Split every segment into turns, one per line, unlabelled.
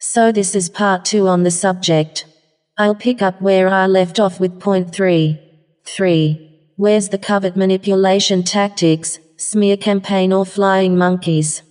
So this is part 2 on the subject. I'll pick up where I left off with point 3. 3. Where's the covert manipulation tactics, smear campaign or flying monkeys?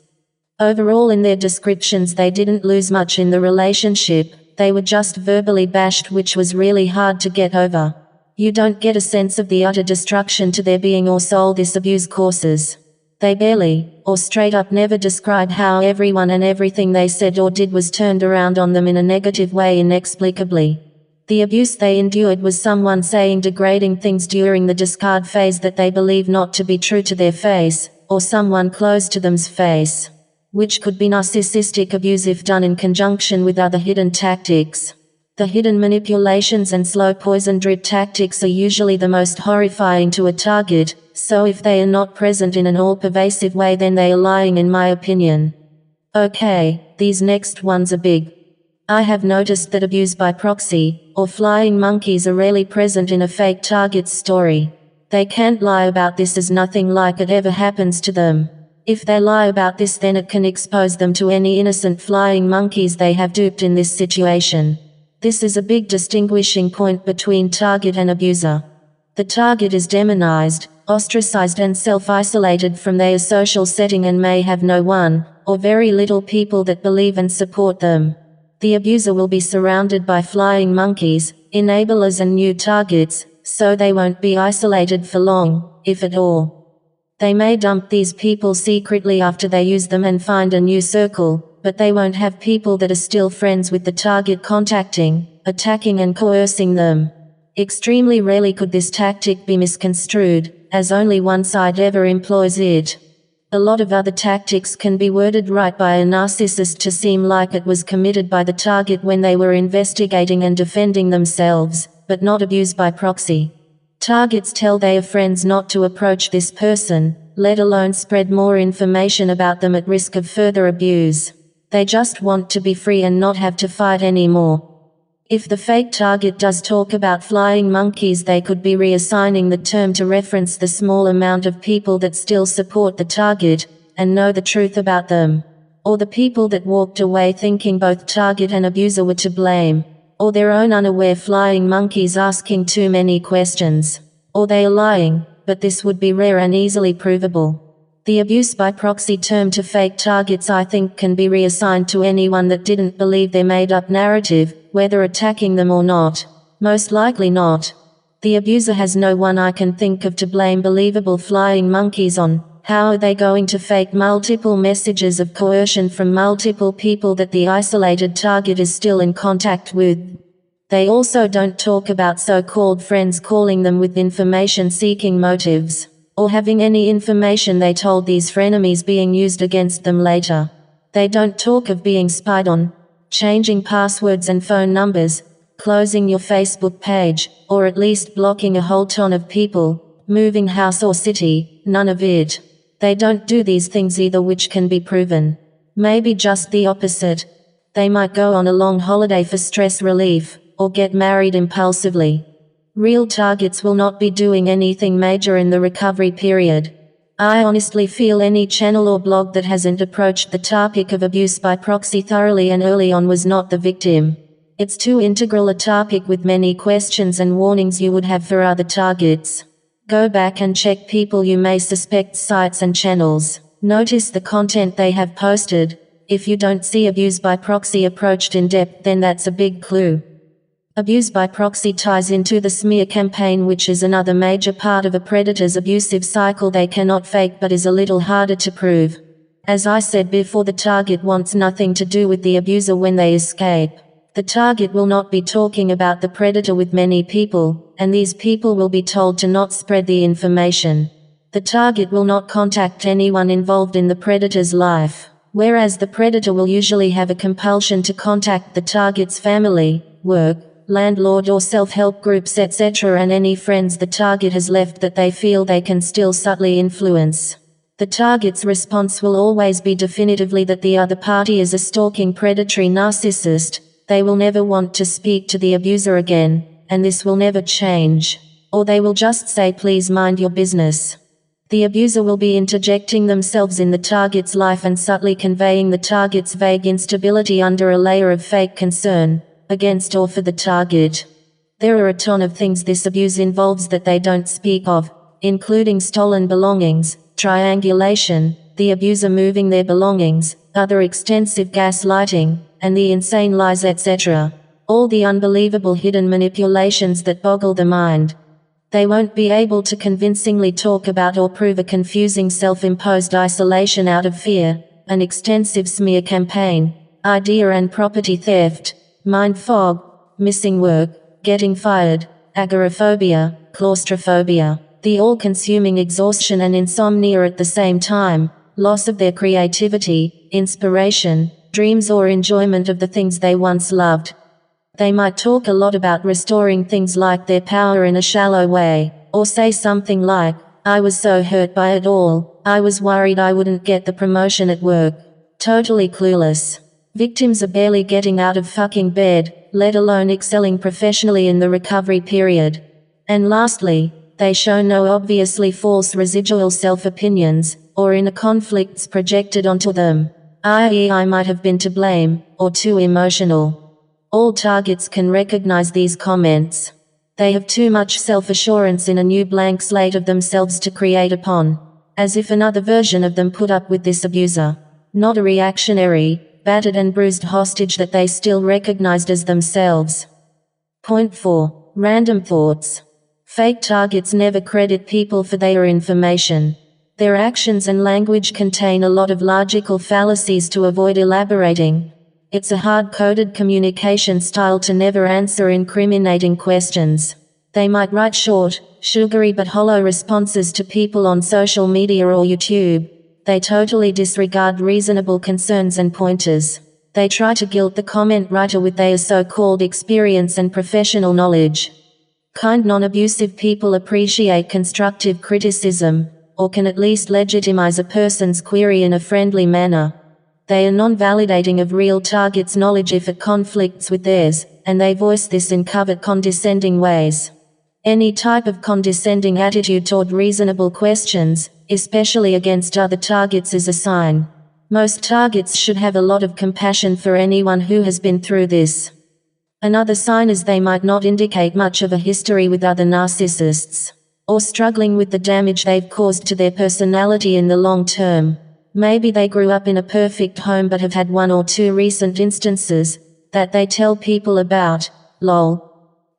Overall in their descriptions they didn't lose much in the relationship, they were just verbally bashed, which was really hard to get over. You don't get a sense of the utter destruction to their being or soul this abuse causes. They barely, or straight up never describe how everyone and everything they said or did was turned around on them in a negative way inexplicably. The abuse they endured was someone saying degrading things during the discard phase that they believe not to be true to their face, or someone close to them's face. Which could be narcissistic abuse if done in conjunction with other hidden tactics. The hidden manipulations and slow poison drip tactics are usually the most horrifying to a target, so if they are not present in an all-pervasive way then they are lying in my opinion. Okay, these next ones are big. I have noticed that abuse by proxy, or flying monkeys, are rarely present in a fake target's story. They can't lie about this as nothing like it ever happens to them. If they lie about this then it can expose them to any innocent flying monkeys they have duped in this situation. This is a big distinguishing point between target and abuser. The target is demonized, ostracized and self-isolated from their social setting and may have no one, or very little people that believe and support them. The abuser will be surrounded by flying monkeys, enablers and new targets, so they won't be isolated for long, if at all. They may dump these people secretly after they use them and find a new circle, but they won't have people that are still friends with the target contacting, attacking and coercing them. Extremely rarely could this tactic be misconstrued, as only one side ever employs it. A lot of other tactics can be worded right by a narcissist to seem like it was committed by the target when they were investigating and defending themselves, but not abused by proxy. Targets tell their friends not to approach this person, let alone spread more information about them at risk of further abuse. They just want to be free and not have to fight anymore. If the fake target does talk about flying monkeys, they could be reassigning the term to reference the small amount of people that still support the target, and know the truth about them. Or the people that walked away thinking both target and abuser were to blame. Or their own unaware flying monkeys asking too many questions. Or they are lying, but this would be rare and easily provable. The abuse by proxy term to fake targets I think can be reassigned to anyone that didn't believe their made-up narrative, whether attacking them or not. Most likely not. The abuser has no one I can think of to blame believable flying monkeys on. How are they going to fake multiple messages of coercion from multiple people that the isolated target is still in contact with? They also don't talk about so-called friends calling them with information-seeking motives, or having any information they told these frenemies being used against them later. They don't talk of being spied on, changing passwords and phone numbers, closing your Facebook page, or at least blocking a whole ton of people, moving house or city, none of it. They don't do these things either, which can be proven. Maybe just the opposite. They might go on a long holiday for stress relief, or get married impulsively. Real targets will not be doing anything major in the recovery period. I honestly feel any channel or blog that hasn't approached the topic of abuse by proxy thoroughly and early on was not the victim. It's too integral a topic with many questions and warnings you would have for other targets. Go back and check people you may suspect sites and channels. Notice the content they have posted. If you don't see abuse by proxy approached in depth, then that's a big clue. Abuse by proxy ties into the smear campaign, which is another major part of a predator's abusive cycle they cannot fake but is a little harder to prove. As I said before, the target wants nothing to do with the abuser when they escape. The target will not be talking about the predator with many people, and these people will be told to not spread the information. The target will not contact anyone involved in the predator's life, whereas the predator will usually have a compulsion to contact the target's family, work, landlord or self-help groups etc. and any friends the target has left that they feel they can still subtly influence. The target's response will always be definitively that the other party is a stalking predatory narcissist. They will never want to speak to the abuser again, and this will never change. Or they will just say please mind your business. The abuser will be interjecting themselves in the target's life and subtly conveying the target's vague instability under a layer of fake concern, against or for the target. There are a ton of things this abuse involves that they don't speak of, including stolen belongings, triangulation, the abuser moving their belongings, other extensive gaslighting, and the insane lies, etc. All the unbelievable hidden manipulations that boggle the mind. They won't be able to convincingly talk about or prove a confusing self-imposed isolation out of fear, an extensive smear campaign, idea and property theft, mind fog, missing work, getting fired, agoraphobia, claustrophobia, the all-consuming exhaustion and insomnia at the same time, loss of their creativity, inspiration, dreams or enjoyment of the things they once loved. They might talk a lot about restoring things like their power in a shallow way, or say something like, "I was so hurt by it all, I was worried I wouldn't get the promotion at work." Totally clueless. Victims are barely getting out of fucking bed, let alone excelling professionally in the recovery period. And lastly, they show no obviously false residual self-opinions, or inner conflicts projected onto them, i.e. I might have been to blame, or too emotional. All targets can recognize these comments. They have too much self-assurance in a new blank slate of themselves to create upon, as if another version of them put up with this abuser. Not a reactionary, battered and bruised hostage that they still recognized as themselves. Point 4. Random thoughts. Fake targets never credit people for their information. Their actions and language contain a lot of logical fallacies to avoid elaborating. It's a hard-coded communication style to never answer incriminating questions. They might write short, sugary but hollow responses to people on social media or YouTube. They totally disregard reasonable concerns and pointers. They try to guilt the comment writer with their so-called experience and professional knowledge. Kind non-abusive people appreciate constructive criticism, or can at least legitimize a person's query in a friendly manner. They are non-validating of real targets' knowledge if it conflicts with theirs, and they voice this in covert condescending ways. Any type of condescending attitude toward reasonable questions, especially against other targets, is a sign. Most targets should have a lot of compassion for anyone who has been through this. Another sign is they might not indicate much of a history with other narcissists, or struggling with the damage they've caused to their personality in the long term. Maybe they grew up in a perfect home but have had one or two recent instances that they tell people about, lol.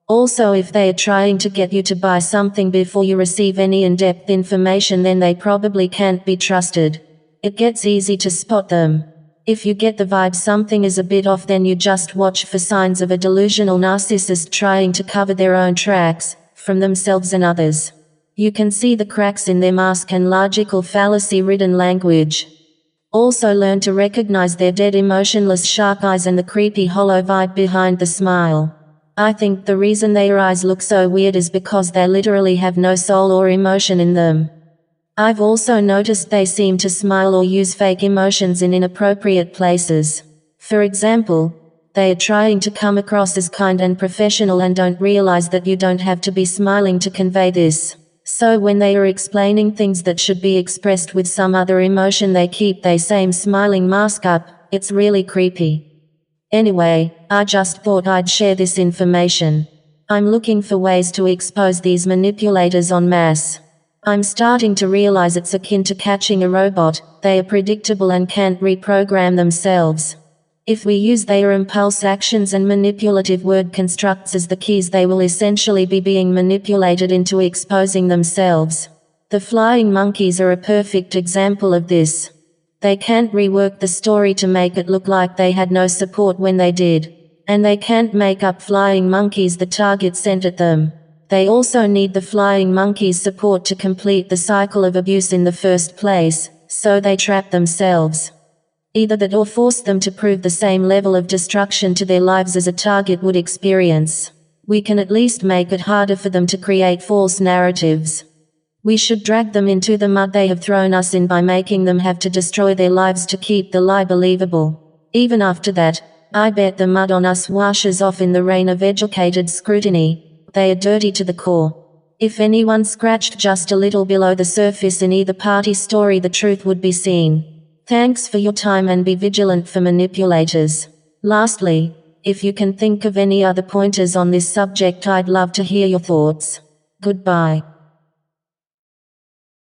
Also, if they are trying to get you to buy something before you receive any in-depth information, then they probably can't be trusted. It gets easy to spot them. If you get the vibe something is a bit off, then you just watch for signs of a delusional narcissist trying to cover their own tracks from themselves and others. You can see the cracks in their mask and logical fallacy-ridden language. Also learn to recognize their dead emotionless shark eyes and the creepy hollow vibe behind the smile. I think the reason their eyes look so weird is because they literally have no soul or emotion in them. I've also noticed they seem to smile or use fake emotions in inappropriate places. For example, they are trying to come across as kind and professional and don't realize that you don't have to be smiling to convey this. So when they are explaining things that should be expressed with some other emotion, they keep their same smiling mask up. It's really creepy. Anyway, I just thought I'd share this information. I'm looking for ways to expose these manipulators en masse. I'm starting to realize it's akin to catching a robot. They are predictable and can't reprogram themselves. If we use their impulse actions and manipulative word constructs as the keys, they will essentially be being manipulated into exposing themselves. The flying monkeys are a perfect example of this. They can't rework the story to make it look like they had no support when they did. And they can't make up flying monkeys the target sent at them. They also need the flying monkeys' support to complete the cycle of abuse in the first place, so they trap themselves. Either that or force them to prove the same level of destruction to their lives as a target would experience. We can at least make it harder for them to create false narratives. We should drag them into the mud they have thrown us in by making them have to destroy their lives to keep the lie believable. Even after that, I bet the mud on us washes off in the rain of educated scrutiny. They are dirty to the core. If anyone scratched just a little below the surface in either party's story, the truth would be seen. Thanks for your time and be vigilant for manipulators. Lastly, if you can think of any other pointers on this subject, I'd love to hear your thoughts. Goodbye.